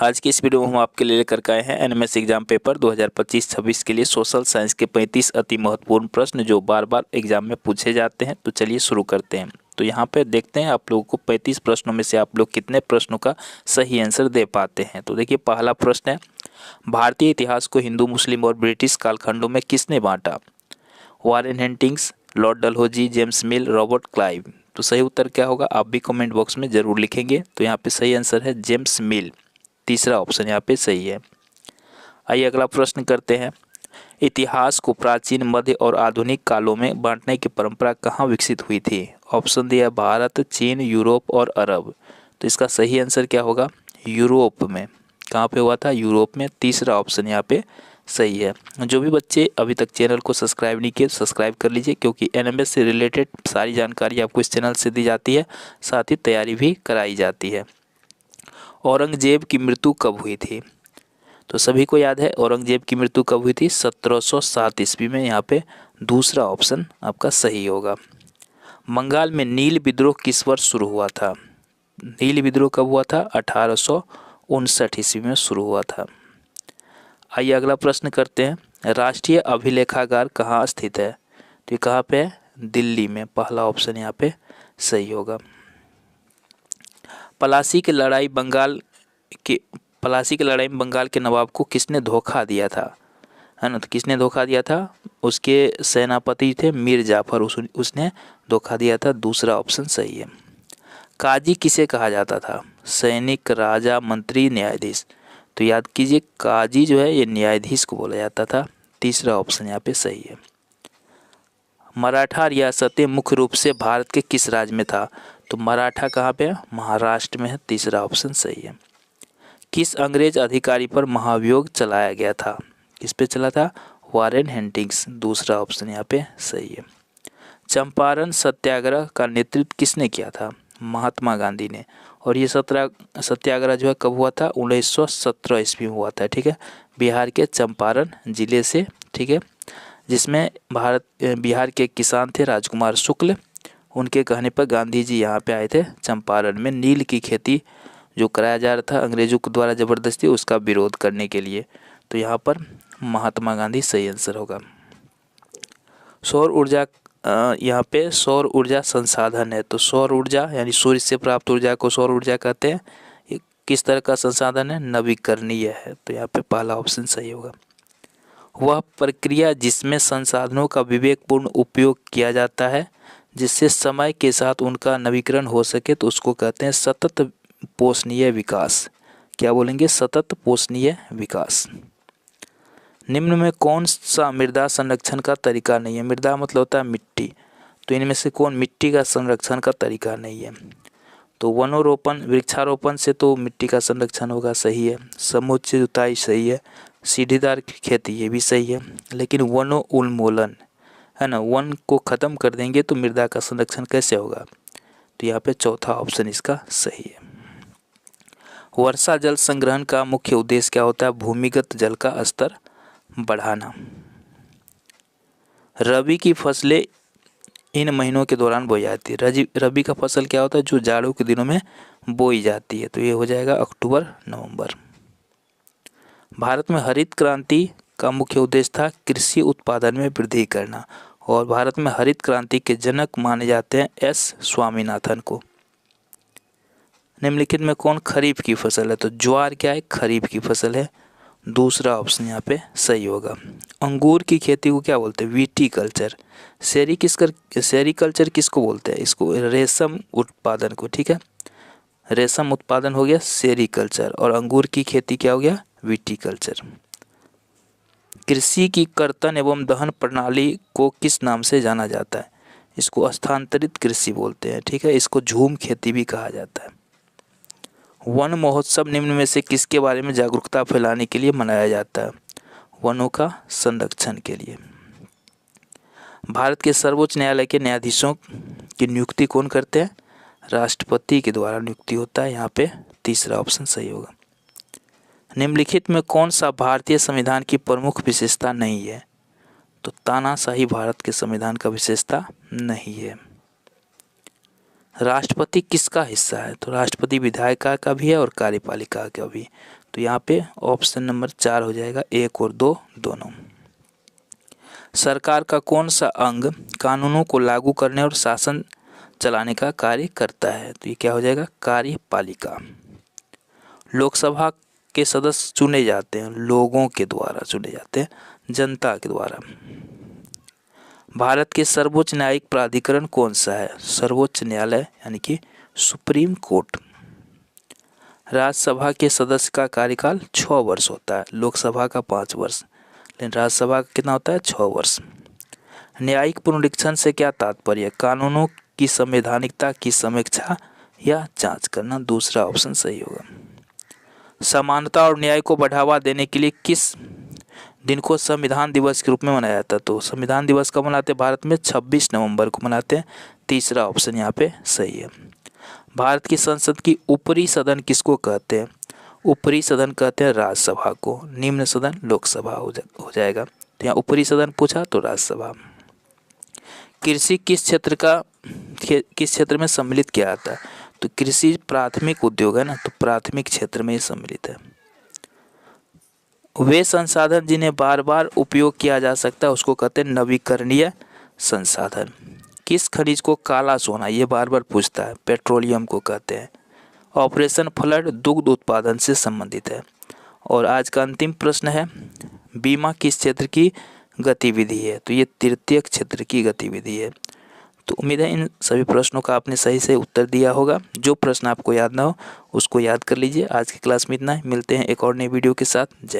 आज की इस वीडियो में हम आपके लिए लेकर के आए हैं एनएमएस एग्जाम पेपर 2025-26 के लिए सोशल साइंस के 35 अति महत्वपूर्ण प्रश्न जो बार बार एग्जाम में पूछे जाते हैं। तो चलिए शुरू करते हैं। तो यहाँ पे देखते हैं आप लोगों को 35 प्रश्नों में से आप लोग कितने प्रश्नों का सही आंसर दे पाते हैं। तो देखिए पहला प्रश्न है, भारतीय इतिहास को हिंदू, मुस्लिम और ब्रिटिश कालखंडों में किसने बांटा? Warren Hastings, Lord Dalhousie, James मिल, रॉबर्ट क्लाइव। तो सही उत्तर क्या होगा आप भी कमेंट बॉक्स में जरूर लिखेंगे। तो यहाँ पे सही आंसर है जेम्स मिल, तीसरा ऑप्शन यहाँ पे सही है। आइए अगला प्रश्न करते हैं, इतिहास को प्राचीन, मध्य और आधुनिक कालों में बांटने की परंपरा कहाँ विकसित हुई थी? ऑप्शन दिया है भारत, चीन, यूरोप और अरब। तो इसका सही आंसर क्या होगा? यूरोप में। कहाँ पे हुआ था? यूरोप में। तीसरा ऑप्शन यहाँ पे सही है। जो भी बच्चे अभी तक चैनल को सब्सक्राइब नहीं किए सब्सक्राइब कर लीजिए, क्योंकि एनएमएस से रिलेटेड सारी जानकारी आपको इस चैनल से दी जाती है, साथ ही तैयारी भी कराई जाती है। औरंगजेब की मृत्यु कब हुई थी? तो सभी को याद है औरंगजेब की मृत्यु कब हुई थी? 1707 ईस्वी में। यहाँ पे दूसरा ऑप्शन आपका सही होगा। बंगाल में नील विद्रोह किस वर्ष शुरू हुआ था? नील विद्रोह कब हुआ था? 1859 ईस्वी में शुरू हुआ था। आइए अगला प्रश्न करते हैं, राष्ट्रीय अभिलेखागार कहाँ स्थित है? तो ये कहाँ पे है? दिल्ली में। पहला ऑप्शन यहाँ पे सही होगा। प्लासी की लड़ाई में बंगाल के नवाब को किसने धोखा दिया था? है ना, तो किसने धोखा दिया था? उसके सेनापति थे मीर जाफर, उसने धोखा दिया था। दूसरा ऑप्शन सही है। काजी किसे कहा जाता था? सैनिक, राजा, मंत्री, न्यायाधीश। तो याद कीजिए काजी जो है ये न्यायाधीश को बोला जाता था। तीसरा ऑप्शन यहाँ पे सही है। मराठा रियासतें मुख्य रूप से भारत के किस राज्य में था? तो मराठा कहाँ पे है? महाराष्ट्र में है। तीसरा ऑप्शन सही है। किस अंग्रेज अधिकारी पर महाभियोग चलाया गया था? किस पे चला था? Warren Hastings. दूसरा ऑप्शन यहाँ पे सही है। चंपारण सत्याग्रह का नेतृत्व किसने किया था? महात्मा गांधी ने। और ये सत्याग्रह जो है कब हुआ था? 1917 ईस्वी में हुआ था। ठीक है, बिहार के चंपारण जिले से। ठीक है, जिसमें बिहार के किसान थे राजकुमार शुक्ल, उनके कहने पर गांधी जी यहाँ पे आए थे चंपारण में नील की खेती जो कराया जा रहा था अंग्रेजों के द्वारा ज़बरदस्ती, उसका विरोध करने के लिए। तो यहाँ पर महात्मा गांधी सही आंसर होगा। सौर ऊर्जा, यहाँ पे सौर ऊर्जा संसाधन है। तो सौर ऊर्जा यानी सूर्य से प्राप्त ऊर्जा को सौर ऊर्जा कहते हैं। ये किस तरह का संसाधन है? नवीकरणीय है। तो यहाँ पे पहला ऑप्शन सही होगा। वह प्रक्रिया जिसमें संसाधनों का विवेकपूर्ण उपयोग किया जाता है जिससे समय के साथ उनका नवीकरण हो सके, तो उसको कहते हैं सतत पोषणीय विकास। क्या बोलेंगे? सतत पोषणीय विकास। निम्न में कौन सा मृदा संरक्षण का तरीका नहीं है? मृदा मतलब होता है मिट्टी, तो इनमें से कौन मिट्टी का संरक्षण का तरीका नहीं है? तो वनोरोपण, वृक्षारोपण से तो मिट्टी का संरक्षण होगा, सही है। समुचित जुताई सही है। सीढ़ीदार खेती ये भी सही है। लेकिन वनो उन्मूलन है ना, वन को ख़त्म कर देंगे तो मृदा का संरक्षण कैसे होगा? तो यहाँ पे चौथा ऑप्शन इसका सही है। वर्षा जल संग्रहण का मुख्य उद्देश्य क्या होता है? भूमिगत जल का स्तर बढ़ाना। रबी की फसलें इन महीनों के दौरान बोई जाती है। रबी का फसल क्या होता है? जो जाड़ों के दिनों में बोई जाती है। तो ये हो जाएगा अक्टूबर नवंबर। भारत में हरित क्रांति का मुख्य उद्देश्य था कृषि उत्पादन में वृद्धि करना, और भारत में हरित क्रांति के जनक माने जाते हैं एस स्वामीनाथन को। निम्नलिखित में कौन खरीफ की फसल है? तो ज्वार क्या है? खरीफ की फसल है। दूसरा ऑप्शन यहाँ पे सही होगा। अंगूर की खेती को क्या बोलते हैं? विटीकल्चर। सेरीकल्चर किसको बोलते हैं? इसको रेशम उत्पादन को। ठीक है, रेशम उत्पादन हो गया सेरीकल्चर, और अंगूर की खेती क्या हो गया? विटीकल्चर। कृषि की कर्तन एवं दहन प्रणाली को किस नाम से जाना जाता है? इसको स्थानांतरित कृषि बोलते हैं। ठीक है, इसको झूम खेती भी कहा जाता है। वन महोत्सव निम्न में से किसके बारे में जागरूकता फैलाने के लिए मनाया जाता है? वनों का संरक्षण के लिए। भारत के सर्वोच्च न्यायालय के न्यायाधीशों की नियुक्ति कौन करते हैं? राष्ट्रपति के द्वारा नियुक्ति होता है। यहाँ पे तीसरा ऑप्शन सही होगा। निम्नलिखित में कौन सा भारतीय संविधान की प्रमुख विशेषता नहीं है? तो तानाशाही भारत के संविधान का विशेषता नहीं है। राष्ट्रपति किसका हिस्सा है? तो राष्ट्रपति विधायिका का भी है और कार्यपालिका का भी। तो यहाँ पे ऑप्शन नंबर 4 हो जाएगा, 1 और 2 दोनों। सरकार का कौन सा अंग कानूनों को लागू करने और शासन चलाने का कार्य करता है? तो ये क्या हो जाएगा? कार्यपालिका। लोकसभा के सदस्य चुने जाते हैं, लोगों के द्वारा चुने जाते हैं, जनता के द्वारा। भारत के सर्वोच्च न्यायिक प्राधिकरण कौन सा है? सर्वोच्च न्यायालय यानी कि सुप्रीम कोर्ट। राज्यसभा के सदस्य का कार्यकाल 6 वर्ष होता है, लोकसभा का 5 वर्ष, लेकिन राज्यसभा का कितना होता है? 6 वर्ष। न्यायिक पुनरीक्षण से क्या तात्पर्य? कानूनों की संवैधानिकता की समीक्षा या जांच करना। दूसरा ऑप्शन सही होगा। समानता और न्याय को बढ़ावा देने के लिए किस दिन को संविधान दिवस के रूप में मनाया जाता है? तो संविधान दिवस कब मनाते हैं भारत में? 26 नवंबर को मनाते हैं। तीसरा ऑप्शन यहाँ पे सही है। भारत की संसद की ऊपरी सदन किसको कहते हैं? ऊपरी सदन कहते हैं राज्यसभा को, निम्न सदन लोकसभा हो जाएगा। तो यहाँ ऊपरी सदन पूछा तो राज्यसभा। कृषि किस क्षेत्र में सम्मिलित किया जाता है? तो कृषि प्राथमिक उद्योग है ना, तो प्राथमिक क्षेत्र में ही सम्मिलित है। वे संसाधन जिन्हें बार बार उपयोग किया जा सकता है उसको कहते हैं नवीकरणीय संसाधन। किस खनिज को काला सोना, ये बार बार पूछता है, पेट्रोलियम को कहते हैं। ऑपरेशन फ्लड दुग्ध उत्पादन से संबंधित है। और आज का अंतिम प्रश्न है, बीमा किस क्षेत्र की गतिविधि है? तो ये तृतीय क्षेत्र की गतिविधि है। तो उम्मीद है इन सभी प्रश्नों का आपने सही से उत्तर दिया होगा। जो प्रश्न आपको याद ना हो उसको याद कर लीजिए। आज की क्लास में इतना ही, मिलते हैं एक और नई वीडियो के साथ। जय।